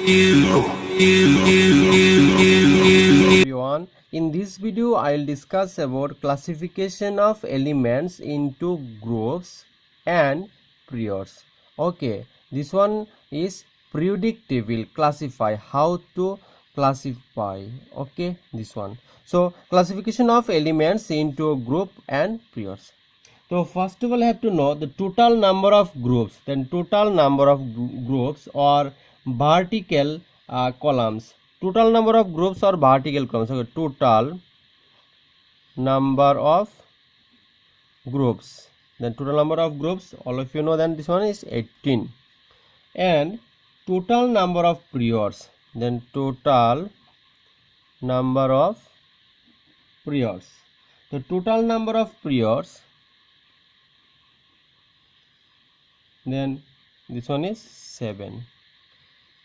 Everyone, in this video I'll discuss about classification of elements into groups and periods. Okay, this one is periodic table. Classify, how to classify. Okay, this one. So classification of elements into group and periods. So first of all I have to know the total number of groups. Then total number of groups or vertical columns. Total number of groups or vertical columns. Okay, total number of groups. Then total number of groups, all of you know, then this one is 18. And total number of periods. Then total number of periods. The total number of periods, then this one is 7.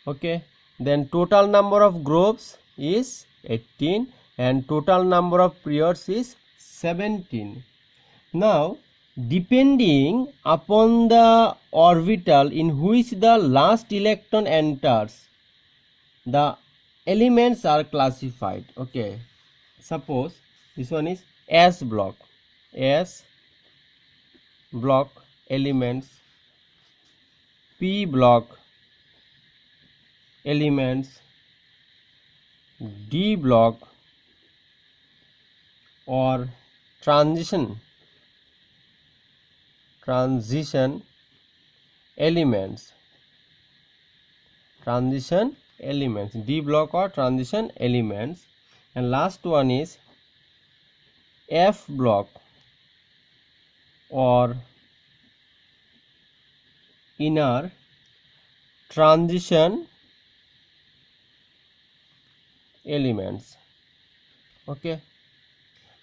Okay, then total number of groups is 18 and total number of periods is 17. Now depending upon the orbital in which the last electron enters, the elements are classified. Okay, suppose this one is S block elements, P block elements, D block or transition elements, D block or transition elements, and last one is F block or inner transition elements. Okay,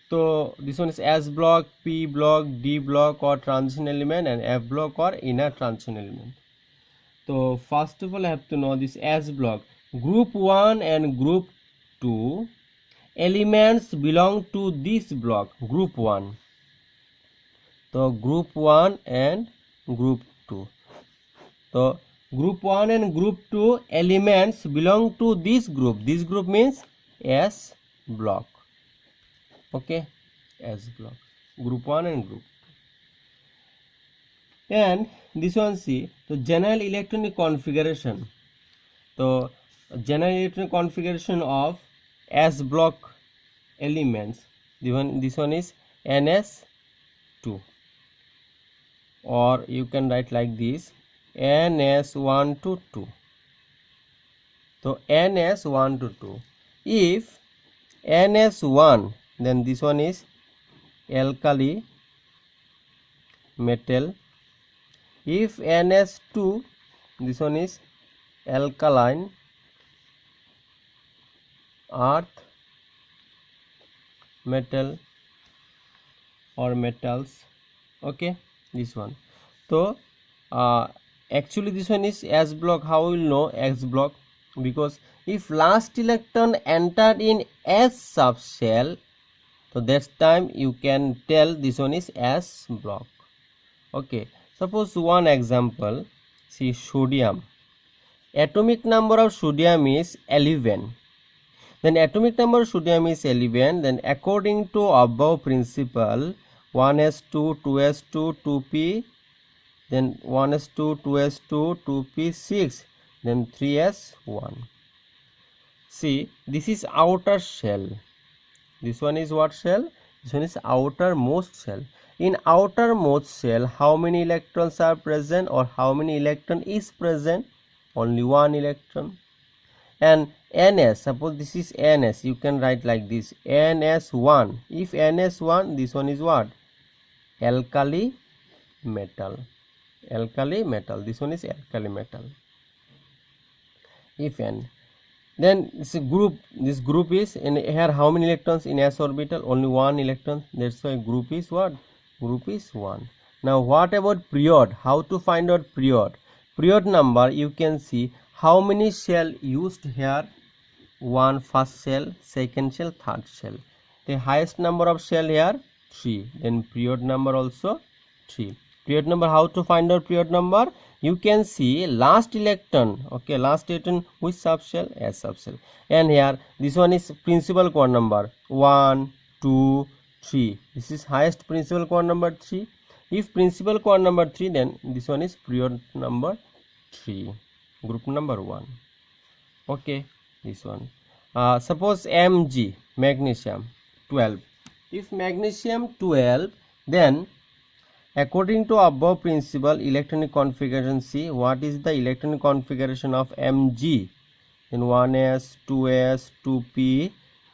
so this one is S block, P block, D block or transition element, and F block or inner transition element. So first of all I have to know this S block. Group 1 and group 2 elements belong to this block, group 1. So group 1 and group 2. So group 1 and group 2 elements belong to this group. This group means S block. Okay, S block, group 1 and group 2. And this one, see, the general electronic configuration. So general electronic configuration of S block elements, this one is NS2, or you can write like this, NS1 to 2. So NS1 to 2. If NS1, then this one is alkali metal. If NS2, this one is alkaline earth, metal or metals. Okay, this one. So actually this one is S block. How we will know S block? Because if last electron entered in S subshell, so that time you can tell this one is S block. Okay, suppose one example, see, sodium. Atomic number of sodium is 11. Then atomic number of sodium is 11. Then according to above principle, 1s2, 2s2, 2p, then 1s2, 2s2, 2p, 6, then 3s1. See, this is outer shell. This one is what shell? This one is outermost shell. In outermost shell, how many electrons are present, or how many electron is present? Only one electron. And NS, suppose this is NS, you can write like this, NS1. If NS1, this one is what? Alkali metal. Alkali metal. This one is alkali metal. If N, then this group is in here. How many electrons in S orbital? Only one electron. That's why group is what? Group is 1. Now what about period? How to find out period? Period number, you can see how many shell used here. One first shell, second shell, third shell. The highest number of shell here 3. Then period number also 3. Period number, how to find out period number? you can see last electron, okay, last electron which subshell? S subshell. And here this one is principal quad number 1, 2, 3. This is highest principal quad number 3. If principal quad number 3, then this one is period number 3, group number 1. Okay, this one. Suppose Mg, magnesium 12. If magnesium 12, then according to above principle electronic configuration, see what is the electronic configuration of Mg. Then 1s, 2s, 2p,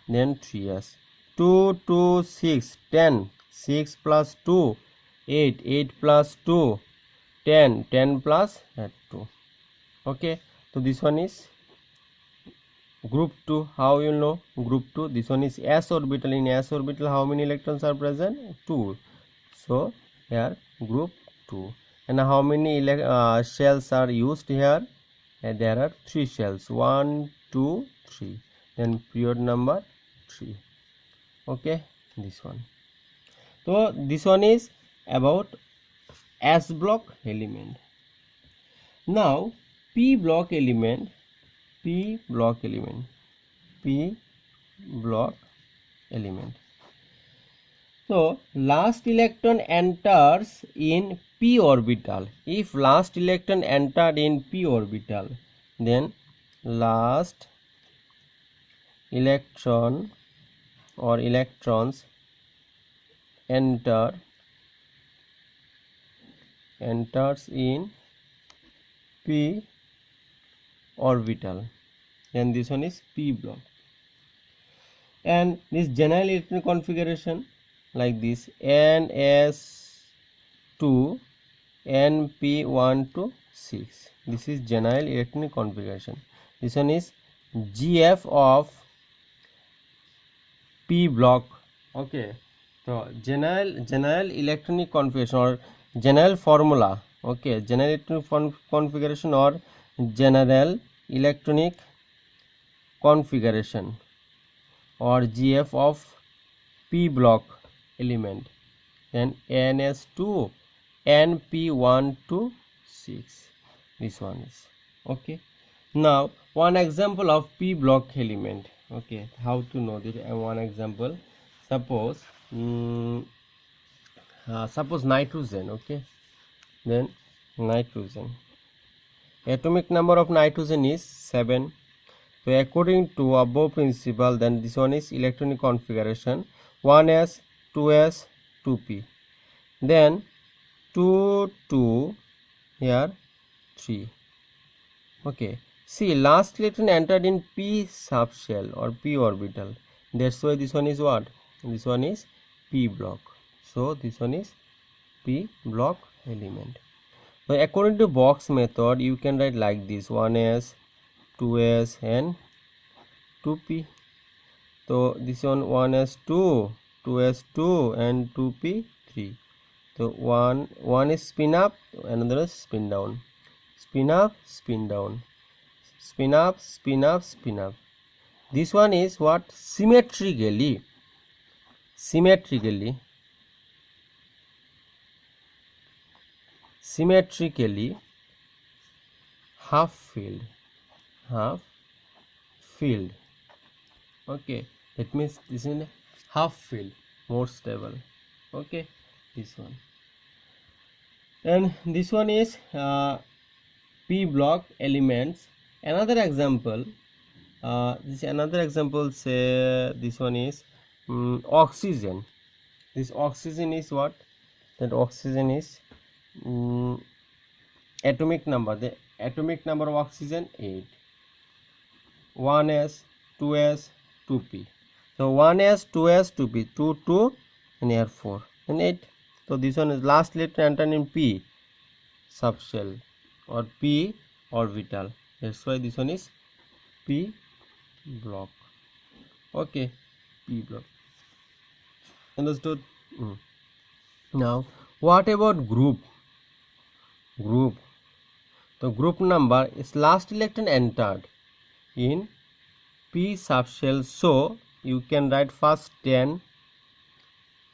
then 3s. 2, 2, 6, 10. 6 plus 2, 8. 8 plus 2, 10. 10 plus 2. Okay, so this one is group 2. How you know group 2? This one is s orbital. In s orbital, how many electrons are present? 2. So here group 2. And how many shells are used here? There are 3 shells. 1, 2, 3. Then period number 3. Okay, this one. So this one is about S block element. Now P block element. P block element. So last electron enters in p orbital. If last electron entered in p orbital, then last electron or electrons enters in p orbital, then this one is p block. And this general electron configuration like this: ns2 np1 to 6. This is general electronic configuration. This one is gf of p block. Okay, so general electronic configuration or general formula. Okay, general electronic configuration or general electronic configuration or GF of p block element, then ns2 np1 to 6. This one is okay. Now one example of p block element. Okay, how to know this? One example, suppose suppose nitrogen. Okay, then nitrogen, atomic number of nitrogen is 7. So according to above principle, then this one is electronic configuration: 1s, 2s, 2p, then 2, 2, here 3. Okay, see last electron entered in p subshell or p orbital. That's why this one is what? This one is p block. So this one is p block element. So according to box method, you can write like this: 1s, 2s and 2p. So this one 1s 2, 2s 2 and 2p 3. So one is spin up, another is spin down. Spin up, spin down. Spin up, spin up, spin up. This one is what? Symmetrically half filled. Okay, that means this is half filled, more stable. Okay, this one. And this one is p block elements. Another example, say this one is oxygen. This oxygen is what? That oxygen is atomic number. The atomic number of oxygen 8. 1s, 2s, 2p. So 1s, 2s, 2p, 2, 2 and here 4 and 8. So this one is last electron entered in p subshell or p orbital. That's why this one is p block. Okay, p block. Understood? Now what about group? The group number is last electron entered in p subshell. So you can write first 10.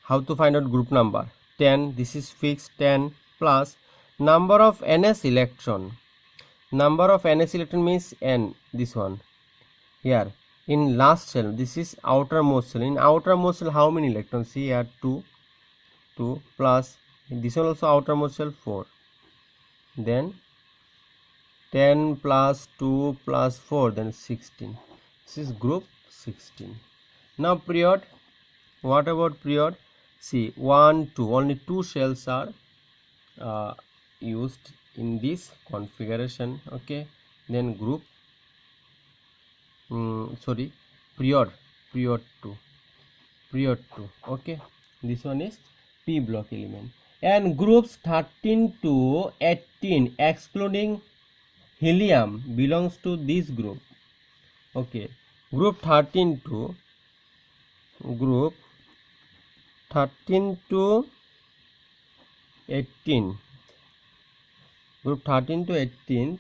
How to find out group number? 10, this is fixed, 10 plus number of ns electron. Number of ns electron means n, this one here in last shell. This is outermost shell. In outermost shell, how many electrons? See here, 2 plus this one also outermost shell, 4, then 10 plus 2 plus 4, then 16. This is group 16. Now period, what about period? See, 1 2, only 2 shells are used in this configuration. Okay, then group period 2. Okay, this one is p block element. And groups 13 to 18 excluding helium belongs to this group. Okay, group 13 to 18, group 13 to 18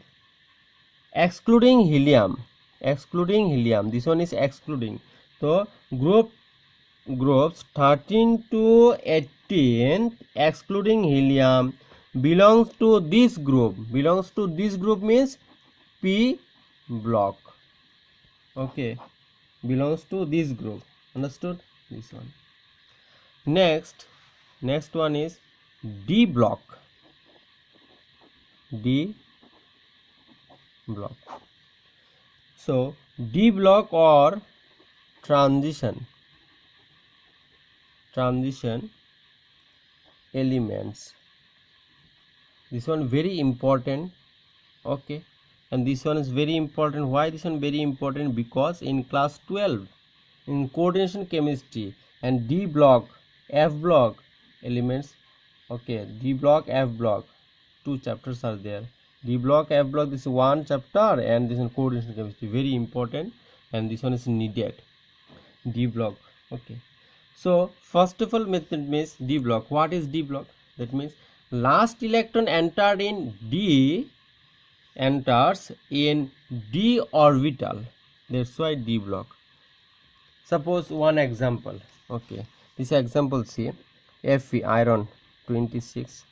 excluding helium, this one is excluding. So groups 13 to 18 excluding helium belongs to this group. Means p block. Okay, belongs to this group. Understood? This one. Next one is D block. So D block or transition elements. This one very important. Okay, and this one is very important. Why this one very important? Because in class 12 in coordination chemistry, and D block, F block elements. Okay, D block, F block, 2 chapters are there. D block, F block, this is 1 chapter, and this is coordination chemistry, very important, and this one is needed. D block. Okay, so first of all method means D block. What is D block? That means last electron entered in D enters in D orbital. That's why D block. Suppose one example. Okay, this example, see, Fe iron 26,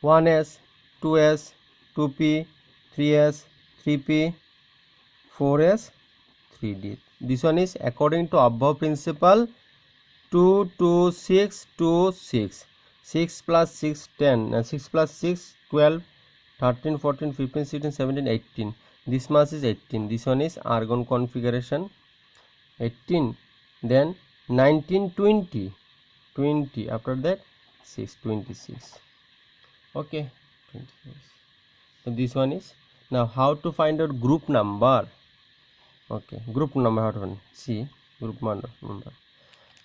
1s, 2s, 2p, 3s, 3p, 4s, 3d. This one is according to above principle. 2 2 6 2 6, 6 plus 6 10, 6 plus 6 12, 13 14 15 16 17 18. This mass is 18. This one is argon configuration 18, then 19 20, after that 6 26. Okay, 26. So this one is. Now how to find out group number? Okay, group number, how to find? See, group number.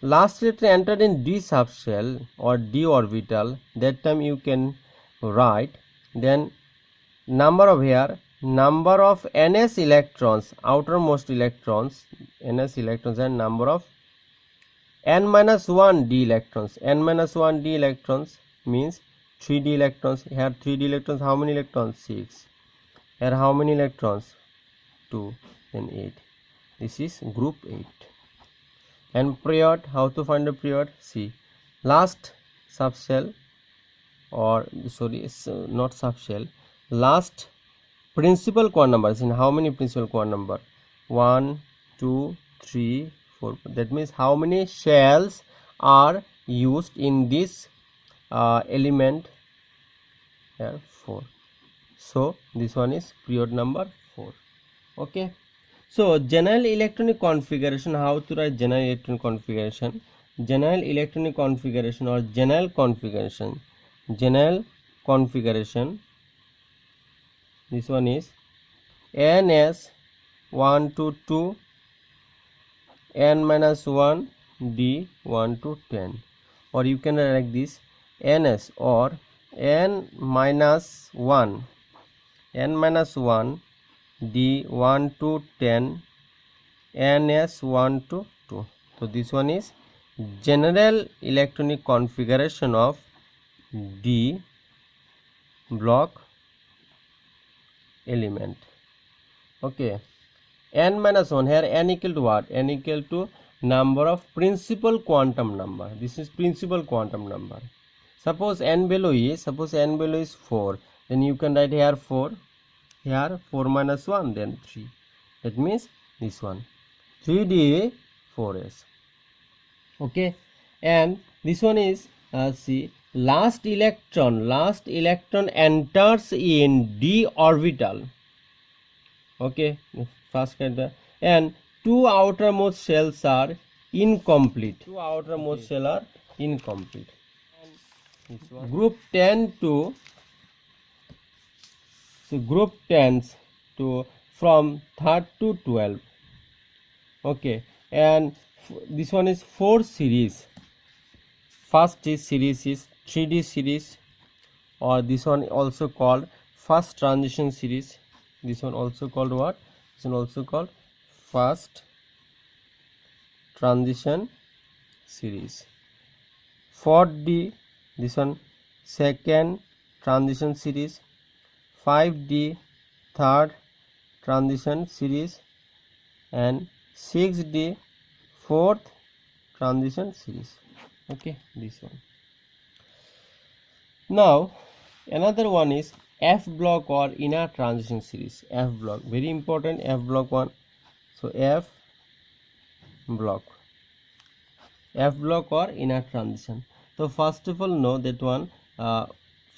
Last electron entered in D subshell or D orbital, that time you can write. Then number of here, number of ns electrons, outermost electrons, ns electrons, and number of n minus 1 d electrons. N minus 1 d electrons means 3d electrons. Here 3d electrons, how many electrons? 6. Here how many electrons? 2, then 8. This is group 8. And period, how to find the period? See, last subshell, or sorry, not subshell, last principal quantum numbers. In how many principal quantum number? 1 2 3 4. That means how many shells are used in this element? Here 4. So this one is period number 4. Okay, so general electronic configuration. How to write general electronic configuration? General electronic configuration or general configuration. This one is ns 1 to 2, n minus 1 d 1 to 10, or you can write like this: ns or n minus 1 d 1 to 10, ns 1 to 2. So this one is general electronic configuration of D block element. Okay, n minus 1, here n equal to what? N equal to number of principal quantum number. This is principal quantum number. Suppose n value is 4, then you can write here 4, here 4 minus 1, then 3. That means this one 3d 4s. Okay, and this one is see, last electron enters in d orbital. Okay, first character, and two outermost shells are incomplete. Group 10 to, so group 10s to from 3rd to 12. Okay, and this one is 4 series. First series is 3D series, or this one also called first transition series. This one also called what? This one also called first transition series. 4D, this one second transition series. 5D third transition series, and 6D fourth transition series. Okay, this one. Now another one is F block or inner transition series. F block, very important, F block one. So F block or inner transition. So first of all, know that one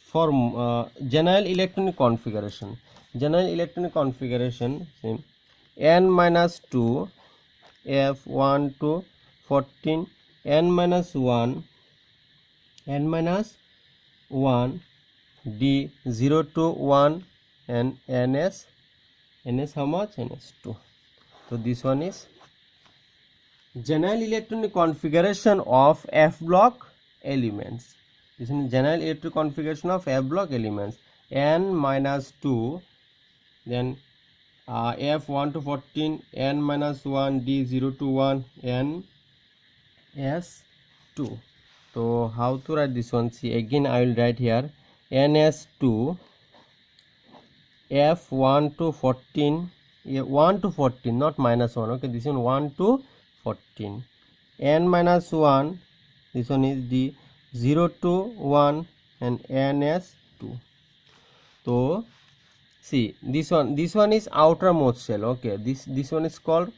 for general electronic configuration. Same, n minus 2 f1 to 14, n minus 1 d 0 to 1, and ns how much? ns2. So this one is general electronic configuration of F block elements. This is general electronic configuration of F block elements. N minus 2, then F1 to 14, n minus 1 d 0 to 1, n s2. So how to write this one? See, again I will write here ns2 f1 to 14, 1 to 14, not minus 1. Okay, this one 1 to 14, n minus 1, this one is d 0 to 1, and ns2. So see, this one is outermost shell. Okay, this one is called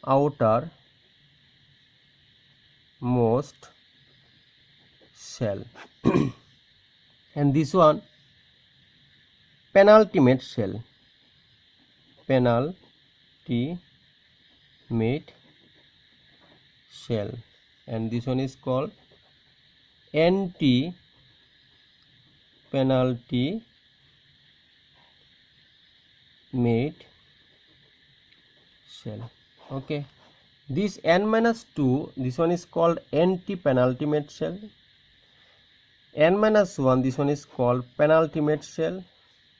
outermost shell and this one penultimate shell, and this one is called penultimate shell. Okay, this n minus 2, this one is called penultimate shell. N minus 1, this one is called penultimate shell,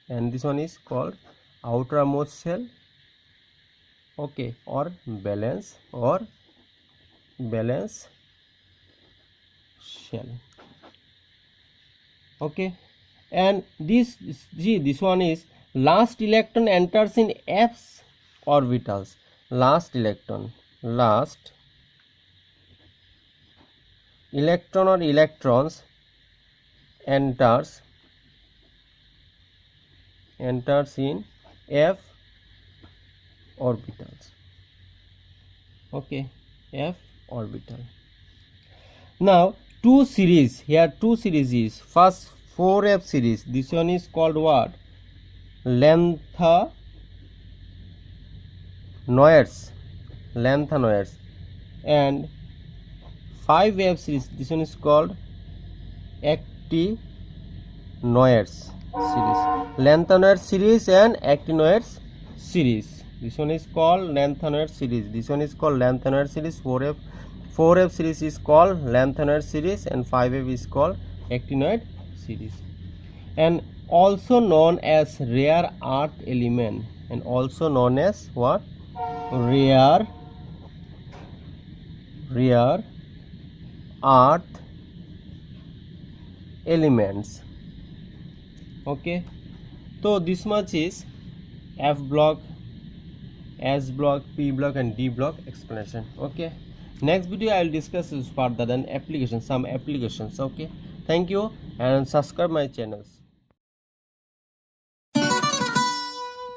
and this one is called outermost shell. Okay, or balance shell. Okay, and this one is last electron enters in F's orbitals. Last electron or electrons enters in F orbitals. Okay, F orbital. Now two series is first 4F series. This one is called what? Lanthanoids, and 5F series. This one is called actinoids series. Lanthanoid series and actinoids series. This one is called lanthanoid series. 4F series is called lanthanoid series, and 5F is called actinoid series, and also known as rare earth element, and also known as what? Rare earth elements. Okay, so this much is F block, S block, P block, and D block explanation. Okay, next video I will discuss this further than some applications. Okay, Thank you and subscribe my channels.